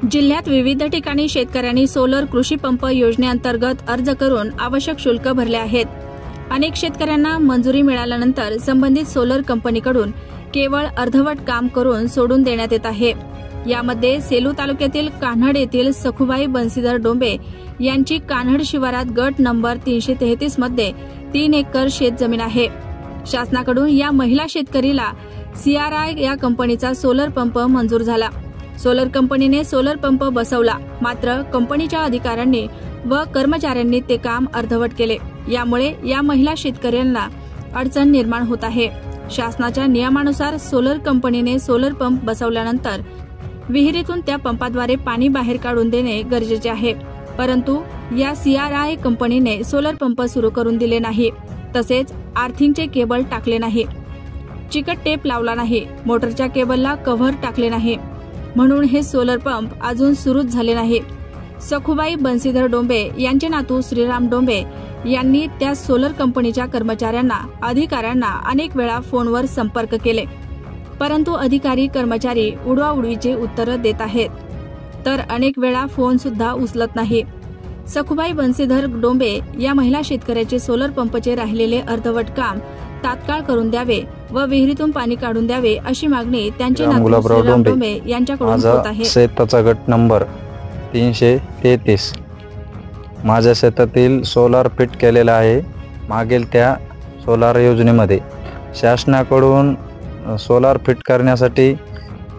जिल्ह्यात विविध ठिकाणी शेतकऱ्यांनी सोलर कृषी पंप योजनेअंतर्गत अर्ज करून आवश्यक शुल्क भरले आहेत। अनेक शेतकऱ्यांना मंजुरी मिळाल्यानंतर संबंधित सोलर कंपनीकडून केवळ अर्धवट काम करून सोडून देण्यात येत आहे। यामध्ये सेलू तालुक्यातील कान्हड येथील सखुबाई बन्सीधर डोंबे यांची कान्हड शिवारात गट नंबर 333 मध्ये 3 एकर शेत जमीन आहे। शासनाकडून या महिला शेतकरीला CRI या कंपनीचा सोलर पंप मंजूर झाला। सोलर कंपनीने सोलर पंप बसवला, मात्र कंपनीच्या अधिकाऱ्यांनी व कर्मचाऱ्यांनी ते काम अर्धवट केले। यामुळे या महिला शेतकऱ्यांना अडचण निर्माण होत आहे। शासनाच्या नियमानुसार सोलर कंपनीने सोलर पंप बसवल्यानंतर विहिरीतून त्या पंपाद्वारे पाणी बाहेर काढून देणे गरजेचे आहे, परंतु या CRI कंपनीने सोलर पंप सुरू करून दिले नाही, तसेच आर्थिंगचे केबल टाकले नाही, चिकट टेप लावला नाही, मोटरच्या केबलला कव्हर टाकले नाही, म्हणून हे सोलर पंप अजून सुरूच झाले नाही। सखुबाई बन्सीधर डोंबे यांचे नातू श्रीराम डोंबे यांनी त्या सोलर कंपनीच्या कर्मचाऱ्यांना अधिकाऱ्यांना अनेक वेळा फोनवर संपर्क केले, परंतु अधिकारी कर्मचारी उडवाउडवीचे उत्तर देत आहेत, तर अनेक वेळा फोन सुद्धा उचलत नाही। सखुबाई बन्सीधर डोंबे या महिला शेतकऱ्याचे सोलर पंपचे राहिलेले अर्धवट काम तात्काळ करून द्यावे व विहिरीतून पाणी काढून द्यावे अशी मागणी त्यांचे नातू श्रीराम डोंबे यांच्याकडून होत आहे। शेताचा गट नंबर 333 माझ्या शेतातील सोलार फिट केलेला आहे। मागील त्या सोलार योजनेमध्ये शासनाकडून सोलार फिट करण्यासाठी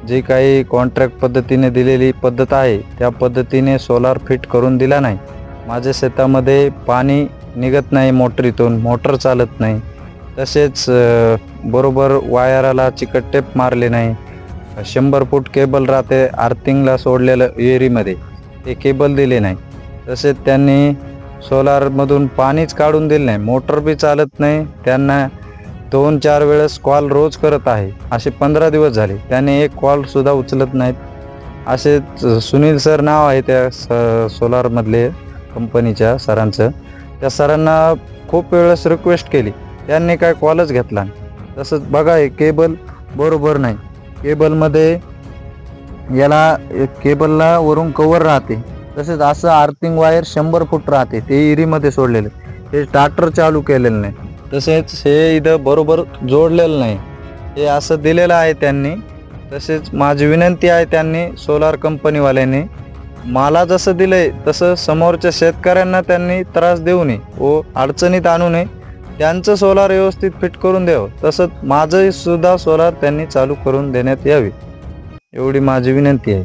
जी काही कॉन्ट्रॅक्ट पद्धतीने दिलेली पद्धत आहे त्या पद्धतीने सोलार फिट करून दिला नाही। माझ्या शेतामध्ये पाणी निघत नाही, मोटरीतून मोटर चालत नाही, तसेच बरोबर वायराला चिकट टेप मारले नाही। 100 फूट केबल राहते आर्थिंगला सोडलेलं विहिरीमध्ये, ते केबल दिले नाही। तसेच त्यांनी सोलारमधून पाणीच काढून दिले नाही, मोटर बी चालत नाही। त्यांना 2-4 वेळेस कॉल रोज करत आहे, असे 15 दिवस झाले, त्यांनी एक कॉल सुद्धा उचलत नाहीत। असे सुनील सर नाव आहे त्या सोलारमधले कंपनीच्या सरांचं। त्या सरांना खूप वेळेस रिक्वेस्ट केली, त्यांनी काय कॉलच घेतला नाही। तसंच बघा, हे केबल बरोबर नाही, केबलमध्ये याला केबलला वरून कव्हर राहते, तसेच असं आर्थिंग वायर 100 फूट राहते, ते विहिरीमध्ये सोडलेले, ते स्टार्टर चालू केलेलं नाही, तसेच हे इथं बरोबर जोडलेलं नाही, हे असं दिलेलं आहे त्यांनी। तसेच माझी विनंती आहे, त्यांनी सोलार कंपनीवाल्यांनी मला जसं दिलंय तसं समोरच्या शेतकऱ्यांना त्यांनी त्रास देऊ नये व अडचणीत आणू नये, त्यांचं सोलार व्यवस्थित फिट करून द्यावं, तसंच माझंही सुद्धा सोलार त्यांनी चालू करून देण्यात यावे, एवढी माझी विनंती आहे।